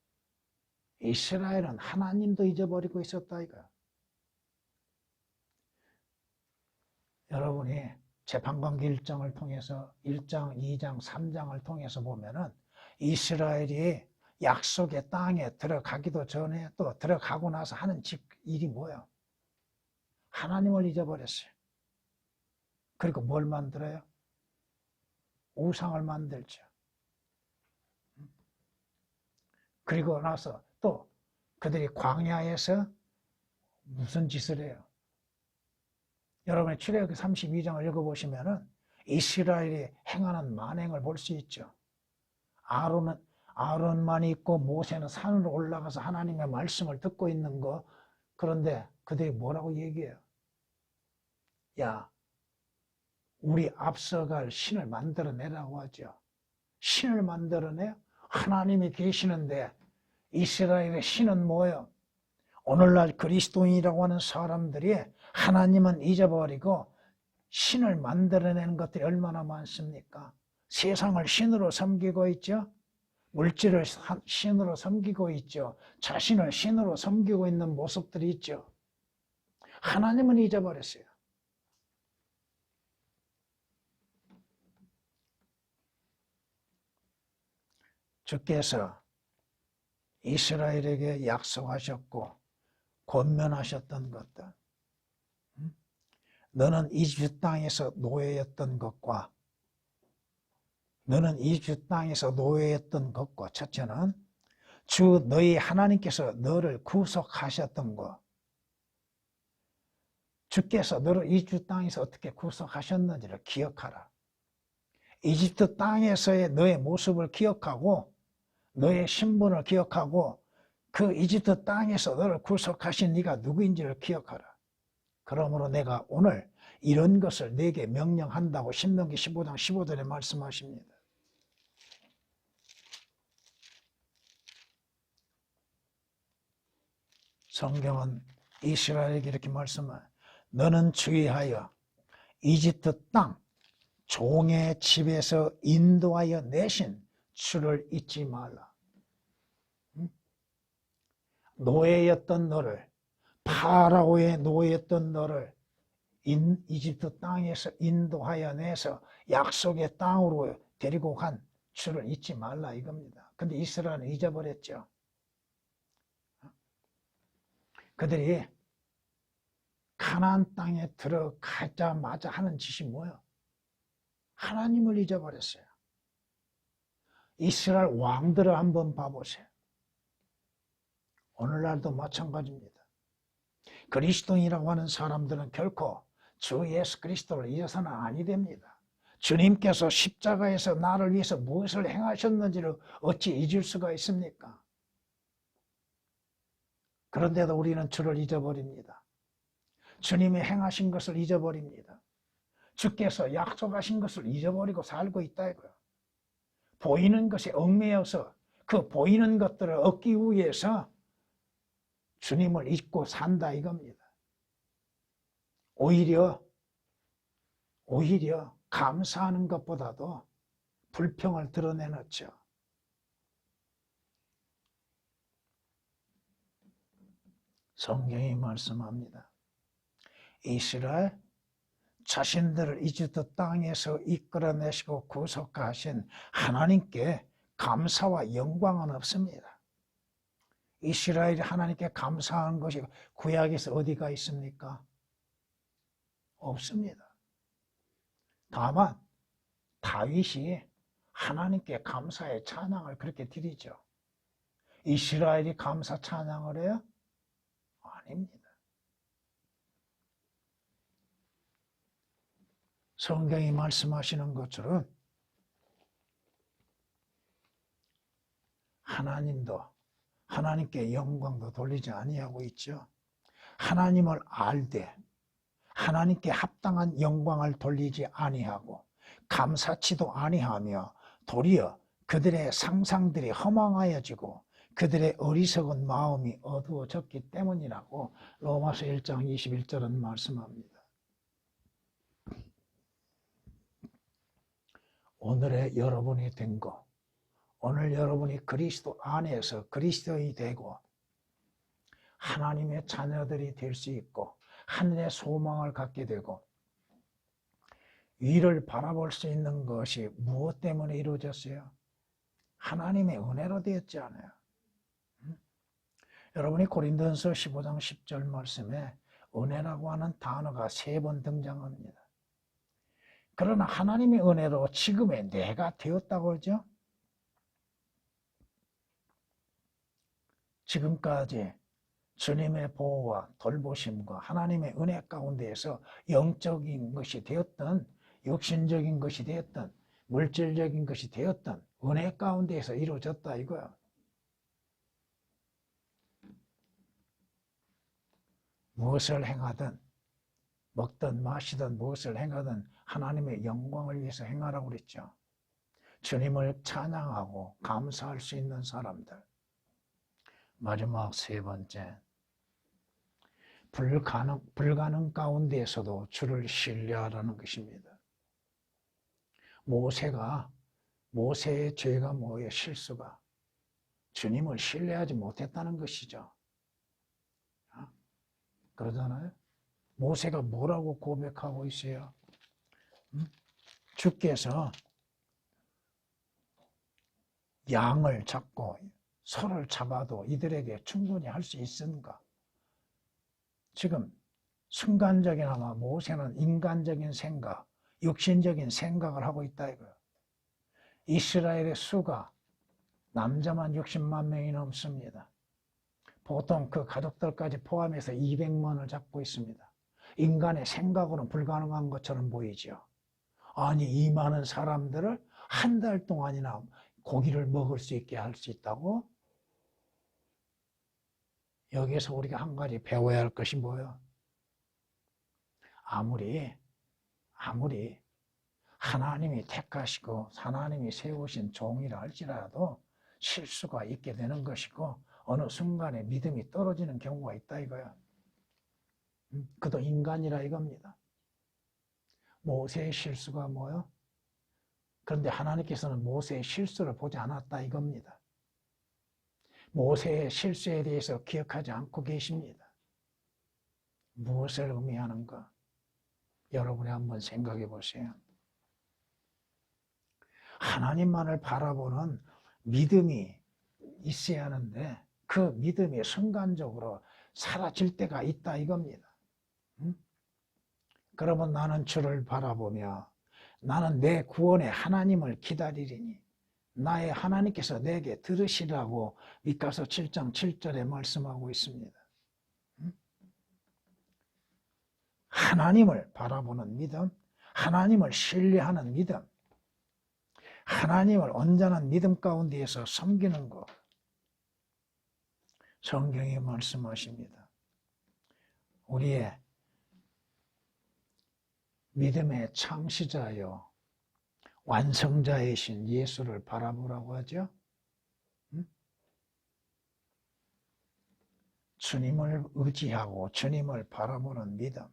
이스라엘은 하나님도 잊어버리고 있었다 이거야. 여러분이 재판관기 1장을 통해서 1장, 2장, 3장을 통해서 보면은 이스라엘이 약속의 땅에 들어가기도 전에 또 들어가고 나서 하는 일이 뭐예요? 하나님을 잊어버렸어요. 그리고 뭘 만들어요? 우상을 만들죠. 그리고 나서 또 그들이 광야에서 무슨 짓을 해요? 여러분이 출애굽기 32장을 읽어보시면은 이스라엘이 행하는 만행을 볼 수 있죠. 아론만 있고 모세는 산으로 올라가서 하나님의 말씀을 듣고 있는 거. 그런데 그들이 뭐라고 얘기해요? 야, 우리 앞서갈 신을 만들어내라고 하죠. 신을 만들어내? 하나님이 계시는데 이스라엘의 신은 뭐예요? 오늘날 그리스도인이라고 하는 사람들이 하나님은 잊어버리고 신을 만들어내는 것들이 얼마나 많습니까? 세상을 신으로 섬기고 있죠. 물질을 신으로 섬기고 있죠. 자신을 신으로 섬기고 있는 모습들이 있죠. 하나님은 잊어버렸어요. 주께서 이스라엘에게 약속하셨고 권면하셨던 것들, 너는 이집트 땅에서 노예였던 것과 첫째는 주 너희 하나님께서 너를 구속하셨던 것, 주께서 너를 이집트 땅에서 어떻게 구속하셨는지를 기억하라. 이집트 땅에서의 너의 모습을 기억하고 너의 신분을 기억하고 그 이집트 땅에서 너를 구속하신 네가 누구인지를 기억하라. 그러므로 내가 오늘 이런 것을 네게 명령한다고 신명기 15장 15절에 말씀하십니다. 성경은 이스라엘에게 이렇게 말씀해, 너는 주의하여 이집트 땅 종의 집에서 인도하여 내신 주를 잊지 말라. 노예였던 너를, 파라오의 노예였던 너를 이집트 땅에서 인도하여 내서 약속의 땅으로 데리고 간 주를 잊지 말라 이겁니다. 근데 이스라엘은 잊어버렸죠. 그들이 가나안 땅에 들어가자마자 하는 짓이 뭐예요? 하나님을 잊어버렸어요. 이스라엘 왕들을 한번 봐보세요. 오늘날도 마찬가지입니다. 그리스도인이라고 하는 사람들은 결코 주 예수 그리스도를 잊어서는 아니 됩니다. 주님께서 십자가에서 나를 위해서 무엇을 행하셨는지를 어찌 잊을 수가 있습니까? 그런데도 우리는 주를 잊어버립니다. 주님이 행하신 것을 잊어버립니다. 주께서 약속하신 것을 잊어버리고 살고 있다 이거예요. 보이는 것에 얽매여서 그 보이는 것들을 얻기 위해서 주님을 잊고 산다 이겁니다. 오히려 감사하는 것보다도 불평을 드러내놓죠. 성경이 말씀합니다. 이스라엘 자신들을 이집트 땅에서 이끌어내시고 구속하신 하나님께 감사와 영광은 없습니다. 이스라엘이 하나님께 감사한 것이 구약에서 어디가 있습니까? 없습니다. 다만 다윗이 하나님께 감사의 찬양을 그렇게 드리죠. 이스라엘이 감사 찬양을 해요? 아닙니다. 성경이 말씀하시는 것처럼 하나님도 하나님께 영광도 돌리지 아니하고 있죠. 하나님을 알되 하나님께 합당한 영광을 돌리지 아니하고 감사치도 아니하며 도리어 그들의 상상들이 허망하여지고 그들의 어리석은 마음이 어두워졌기 때문이라고 로마서 1장 21절은 말씀합니다. 오늘의 여러분이 된 거, 오늘 여러분이 그리스도 안에서 그리스도인이 되고 하나님의 자녀들이 될 수 있고 하늘의 소망을 갖게 되고 위를 바라볼 수 있는 것이 무엇 때문에 이루어졌어요? 하나님의 은혜로 되었지 않아요? 여러분이 고린도전서 15장 10절 말씀에 은혜라고 하는 단어가 3번 등장합니다. 그러나 하나님의 은혜로 지금의 내가 되었다고 그러죠? 지금까지 주님의 보호와 돌보심과 하나님의 은혜 가운데에서 영적인 것이 되었던 육신적인 것이 되었던 물질적인 것이 되었던 은혜 가운데에서 이루어졌다 이거야. 무엇을 행하든 먹든 마시든 무엇을 행하든 하나님의 영광을 위해서 행하라고 그랬죠. 주님을 찬양하고 감사할 수 있는 사람들. 마지막 3번째, 불가능 가운데에서도 주를 신뢰하라는 것입니다. 모세의 죄가 뭐예요? 실수가 주님을 신뢰하지 못했다는 것이죠. 그러잖아요. 모세가 뭐라고 고백하고 있어요? 주께서 양을 잡고 소를 잡아도 이들에게 충분히 할 수 있는가? 지금 순간적이나마 모세는 인간적인 생각, 육신적인 생각을 하고 있다 이거예요. 이스라엘의 수가 남자만 60만 명이 넘습니다. 보통 그 가족들까지 포함해서 200만을 잡고 있습니다. 인간의 생각으로는 불가능한 것처럼 보이죠. 아니, 이 많은 사람들을 한 달 동안이나 고기를 먹을 수 있게 할 수 있다고? 여기에서 우리가 한 가지 배워야 할 것이 뭐예요? 아무리 하나님이 택하시고 하나님이 세우신 종이라 할지라도 실수가 있게 되는 것이고 어느 순간에 믿음이 떨어지는 경우가 있다 이거야. 그도 인간이라 이겁니다. 모세의 실수가 뭐요? 그런데 하나님께서는 모세의 실수를 보지 않았다 이겁니다. 모세의 실수에 대해서 기억하지 않고 계십니다. 무엇을 의미하는가? 여러분이 한번 생각해 보세요. 하나님만을 바라보는 믿음이 있어야 하는데 그 믿음이 순간적으로 사라질 때가 있다 이겁니다. 그러면 나는 주를 바라보며 나는 내 구원의 하나님을 기다리리니 나의 하나님께서 내게 들으시라고 미가서 7장 7절에 말씀하고 있습니다. 하나님을 바라보는 믿음, 하나님을 신뢰하는 믿음, 하나님을 온전한 믿음 가운데에서 섬기는 것. 성경이 말씀하십니다. 우리의 믿음의 창시자요 완성자이신 예수를 바라보라고 하죠. 주님을 의지하고 주님을 바라보는 믿음.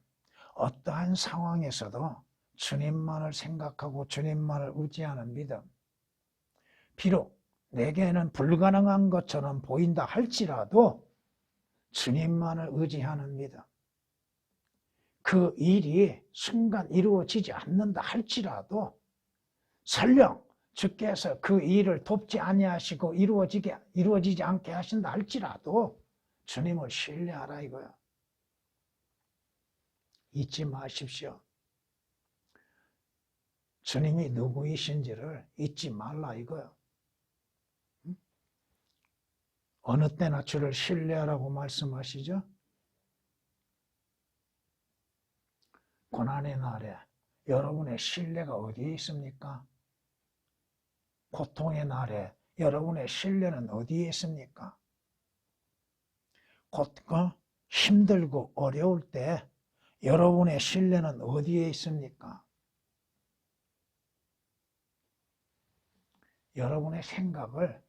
어떠한 상황에서도 주님만을 생각하고 주님만을 의지하는 믿음. 비록 내게는 불가능한 것처럼 보인다 할지라도 주님만을 의지하는 믿음. 그 일이 순간 이루어지지 않는다 할지라도 설령 주께서 그 일을 돕지 아니하시고 이루어지지 않게 하신다 할지라도 주님을 신뢰하라 이거야. 잊지 마십시오. 주님이 누구이신지를 잊지 말라 이거야. 어느 때나 주를 신뢰하라고 말씀하시죠? 고난의 날에 여러분의 신뢰가 어디에 있습니까? 고통의 날에 여러분의 신뢰는 어디에 있습니까? 힘들고 어려울 때 여러분의 신뢰는 어디에 있습니까? 여러분의 생각을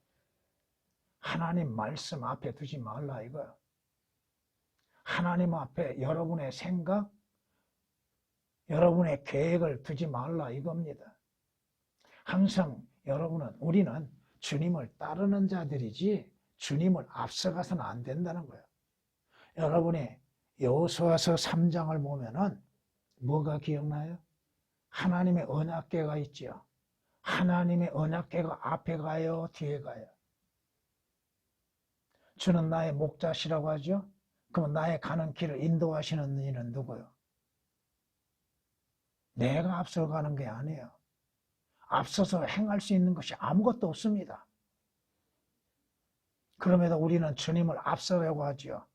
하나님 말씀 앞에 두지 말라 이거야. 하나님 앞에 여러분의 생각, 여러분의 계획을 두지 말라 이겁니다. 항상 우리는 주님을 따르는 자들이지 주님을 앞서가서는 안 된다는 거예요. 여러분이 여호수아서 3장을 보면은 뭐가 기억나요? 하나님의 언약궤가 있지요. 하나님의 언약궤가 앞에 가요, 뒤에 가요? 주는 나의 목자시라고 하죠. 그럼 나의 가는 길을 인도하시는 이는 누구요? 내가 앞서가는 게 아니에요. 앞서서 행할 수 있는 것이 아무것도 없습니다. 그럼에도 우리는 주님을 앞서려고 하죠.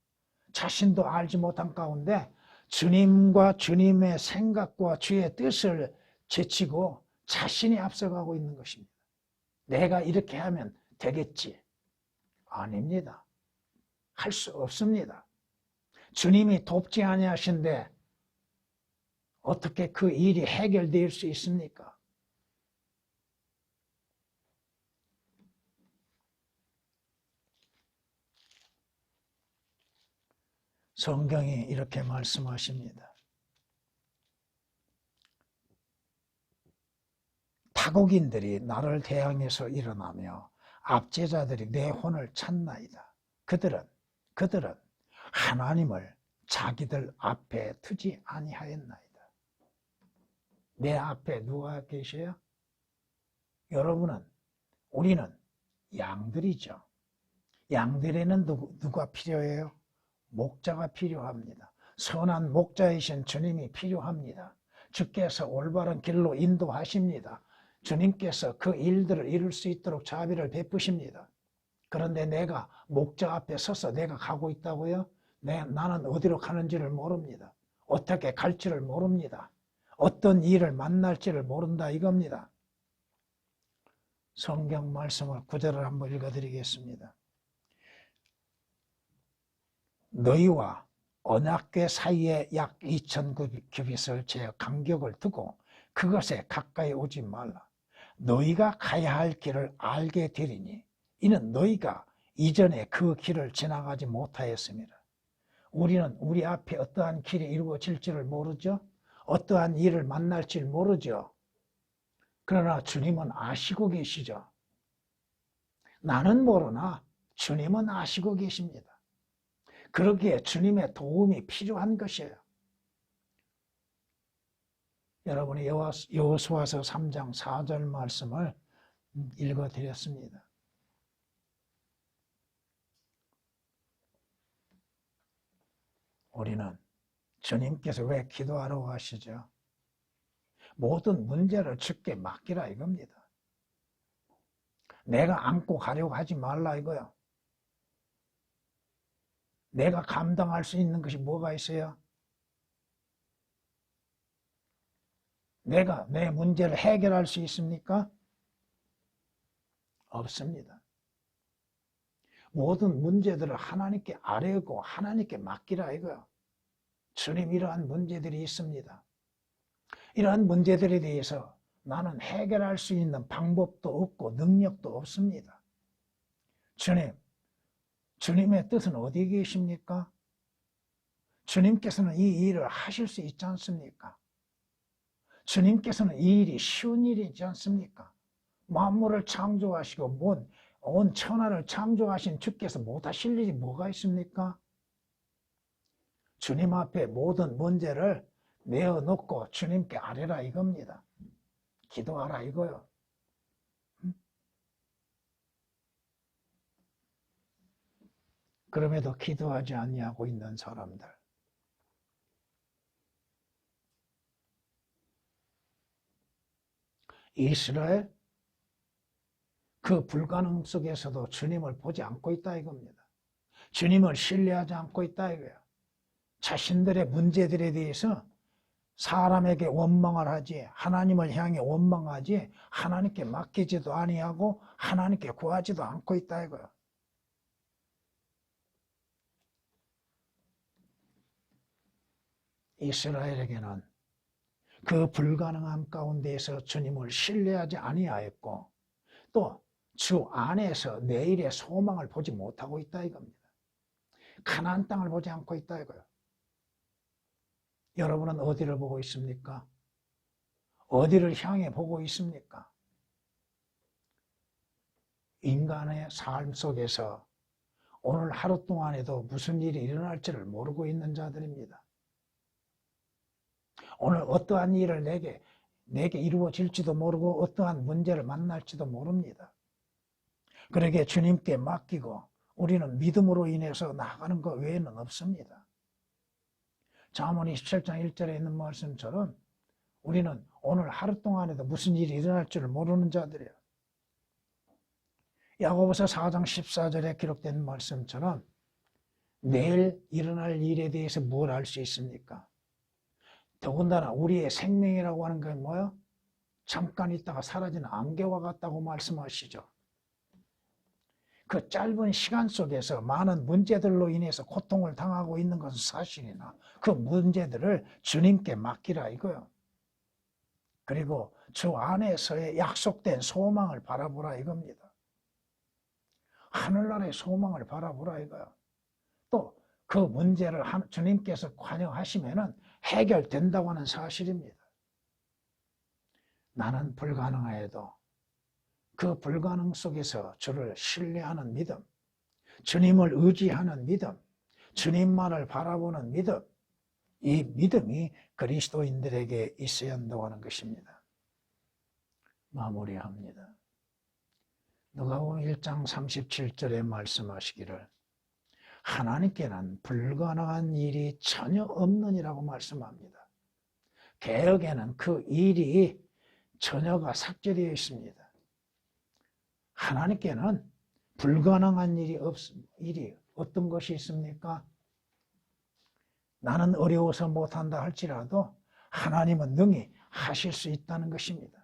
자신도 알지 못한 가운데 주님과 주님의 생각과 주의 뜻을 제치고 자신이 앞서가고 있는 것입니다. 내가 이렇게 하면 되겠지. 아닙니다. 할 수 없습니다. 주님이 돕지 아니하신데 어떻게 그 일이 해결될 수 있습니까? 성경이 이렇게 말씀하십니다. 타국인들이 나를 대항해서 일어나며 압제자들이 내 혼을 찾나이다. 그들은 하나님을 자기들 앞에 두지 아니하였나이다. 내 앞에 누가 계셔요? 우리는 양들이죠. 양들에는 누가 필요해요? 목자가 필요합니다. 선한 목자이신 주님이 필요합니다. 주께서 올바른 길로 인도하십니다. 주님께서 그 일들을 이룰 수 있도록 자비를 베푸십니다. 그런데 내가 목자 앞에 서서 내가 가고 있다고요? 나는 어디로 가는지를 모릅니다. 어떻게 갈지를 모릅니다. 어떤 일을 만날지를 모른다 이겁니다. 성경 말씀을 구절을 한번 읽어드리겠습니다. 너희와 언약궤 사이에 약 2000규빗을 제 간격을 두고 그것에 가까이 오지 말라. 너희가 가야 할 길을 알게 되리니 이는 너희가 이전에 그 길을 지나가지 못하였습니다. 우리는 우리 앞에 어떠한 길이 이루어질지를 모르죠. 어떠한 일을 만날지 모르죠. 그러나 주님은 아시고 계시죠. 나는 모르나 주님은 아시고 계십니다. 그러기에 주님의 도움이 필요한 것이에요. 여러분이 여호수아서 3장 4절 말씀을 읽어드렸습니다. 우리는 주님께서 왜 기도하라고 하시죠? 모든 문제를 주께 맡기라 이겁니다. 내가 안고 가려고 하지 말라 이거요. 내가 감당할 수 있는 것이 뭐가 있어요? 내가 내 문제를 해결할 수 있습니까? 없습니다. 모든 문제들을 하나님께 아뢰고 하나님께 맡기라 이거요. 주님 이러한 문제들이 있습니다. 이러한 문제들에 대해서 나는 해결할 수 있는 방법도 없고 능력도 없습니다. 주님의 뜻은 어디에 계십니까? 주님께서는 이 일을 하실 수 있지 않습니까? 주님께서는 이 일이 쉬운 일이 있지 않습니까? 만물을 창조하시고 온 천하를 창조하신 주께서 못하실 일이 뭐가 있습니까? 주님 앞에 모든 문제를 내어놓고 주님께 아뢰라 이겁니다. 기도하라 이거요. 그럼에도 기도하지 아니하고 있는 사람들. 이스라엘 그 불가능 속에서도 주님을 보지 않고 있다 이겁니다. 주님을 신뢰하지 않고 있다 이거예요. 자신들의 문제들에 대해서 사람에게 원망을 하지 하나님을 향해 원망하지 하나님께 맡기지도 아니하고 하나님께 구하지도 않고 있다 이거예요. 이스라엘에게는 그 불가능함 가운데에서 주님을 신뢰하지 아니하였고 또 주 안에서 내일의 소망을 보지 못하고 있다 이겁니다. 가나안 땅을 보지 않고 있다 이거예요. 여러분은 어디를 보고 있습니까? 어디를 향해 보고 있습니까? 인간의 삶 속에서 오늘 하루 동안에도 무슨 일이 일어날지를 모르고 있는 자들입니다. 오늘 어떠한 일을 내게 이루어질지도 모르고 어떠한 문제를 만날지도 모릅니다. 그러기에 주님께 맡기고 우리는 믿음으로 인해서 나아가는 것 외에는 없습니다. 잠언 27장 1절에 있는 말씀처럼 우리는 오늘 하루 동안에도 무슨 일이 일어날 줄 모르는 자들이에요. 야고보서 4장 14절에 기록된 말씀처럼 내일 일어날 일에 대해서 뭘 알 수 있습니까? 더군다나 우리의 생명이라고 하는 게 뭐예요? 잠깐 있다가 사라지는 안개와 같다고 말씀하시죠. 그 짧은 시간 속에서 많은 문제들로 인해서 고통을 당하고 있는 것은 사실이나 그 문제들을 주님께 맡기라 이거요. 그리고 주 안에서의 약속된 소망을 바라보라 이겁니다. 하늘나라의 소망을 바라보라 이거요. 또 그 문제를 주님께서 관여하시면은 해결된다고 하는 사실입니다. 나는 불가능해도 그 불가능 속에서 주를 신뢰하는 믿음, 주님을 의지하는 믿음, 주님만을 바라보는 믿음, 이 믿음이 그리스도인들에게 있어야 한다고 하는 것입니다. 마무리합니다. 누가복음 1장 37절에 말씀하시기를 하나님께는 불가능한 일이 전혀 없느니라고 말씀합니다. 개역에는 그 일이 전혀가 삭제되어 있습니다. 하나님께는 불가능한 일이 어떤 것이 있습니까? 나는 어려워서 못한다 할지라도 하나님은 능히 하실 수 있다는 것입니다.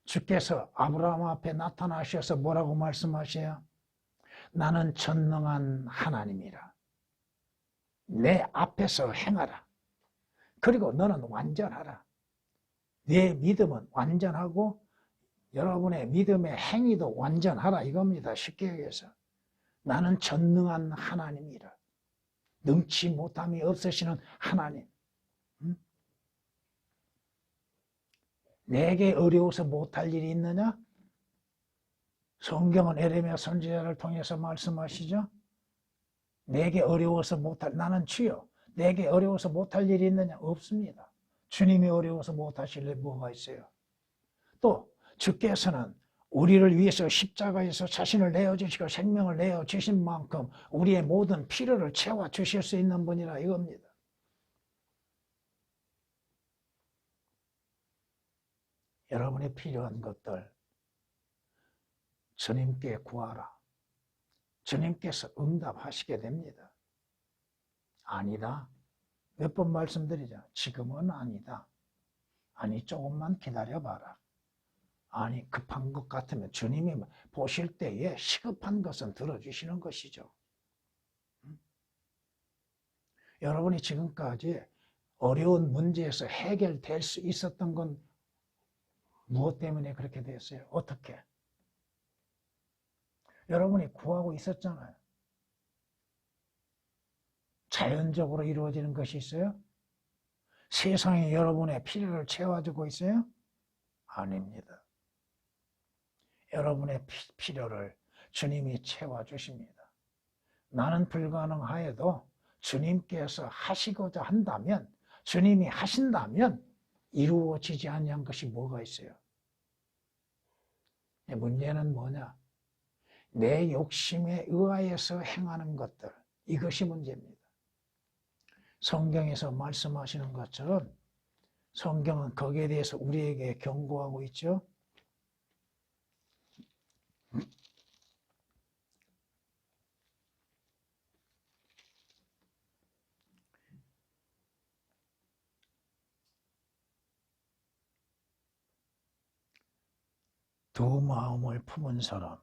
주께서 아브라함 앞에 나타나셔서 뭐라고 말씀하셔요? 나는 전능한 하나님이라. 내 앞에서 행하라. 그리고 너는 완전하라. 내 믿음은 완전하고 여러분의 믿음의 행위도 완전하라 이겁니다. 쉽게 얘기해서. 나는 전능한 하나님이라. 능치 못함이 없으시는 하나님. 내게 어려워서 못할 일이 있느냐? 성경은 에레미야 선지자를 통해서 말씀하시죠. 내게 어려워서 못할, 나는 주여 내게 어려워서 못할 일이 있느냐? 없습니다. 주님이 어려워서 못하실 일 뭐가 있어요? 또 주께서는 우리를 위해서 십자가에서 자신을 내어주시고 생명을 내어주신 만큼 우리의 모든 필요를 채워주실 수 있는 분이라 이겁니다. 여러분이 필요한 것들 주님께 구하라. 주님께서 응답하시게 됩니다. 아니다. 몇 번 말씀드리죠. 지금은 아니다. 아니 조금만 기다려봐라. 아니 급한 것 같으면 주님이 보실 때에 시급한 것은 들어주시는 것이죠. 여러분이 지금까지 어려운 문제에서 해결될 수 있었던 건 무엇 때문에 그렇게 됐어요? 어떻게? 여러분이 구하고 있었잖아요. 자연적으로 이루어지는 것이 있어요? 세상이 여러분의 필요를 채워주고 있어요? 아닙니다. 여러분의 필요를 주님이 채워주십니다. 나는 불가능하여도 주님께서 하시고자 한다면, 주님이 하신다면 이루어지지 않는 것이 뭐가 있어요? 문제는 뭐냐? 내 욕심에 의하여서 행하는 것들, 이것이 문제입니다. 성경에서 말씀하시는 것처럼 성경은 거기에 대해서 우리에게 경고하고 있죠. 두 마음을 품은 사람,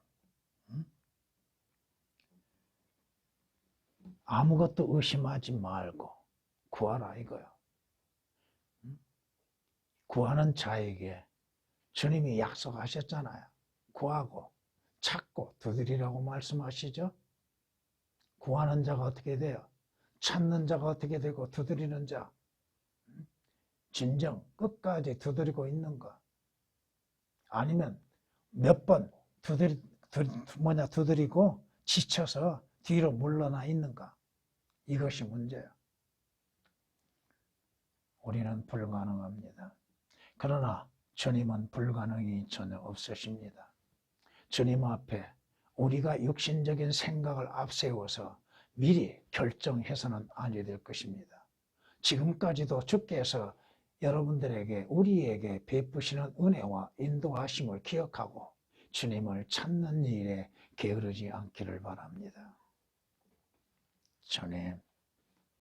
아무것도 의심하지 말고 구하라 이거요. 구하는 자에게 주님이 약속하셨잖아요. 구하고 찾고 두드리라고 말씀하시죠. 구하는 자가 어떻게 돼요? 찾는 자가 어떻게 되고 두드리는 자. 진정 끝까지 두드리고 있는가? 아니면 몇 번 두드리고 지쳐서 뒤로 물러나 있는가? 이것이 문제야. 우리는 불가능합니다. 그러나 주님은 불가능이 전혀 없으십니다. 주님 앞에 우리가 육신적인 생각을 앞세워서 미리 결정해서는 아니 될 것입니다. 지금까지도 주께서 여러분들에게 우리에게 베푸시는 은혜와 인도하심을 기억하고 주님을 찾는 일에 게으르지 않기를 바랍니다. 주님,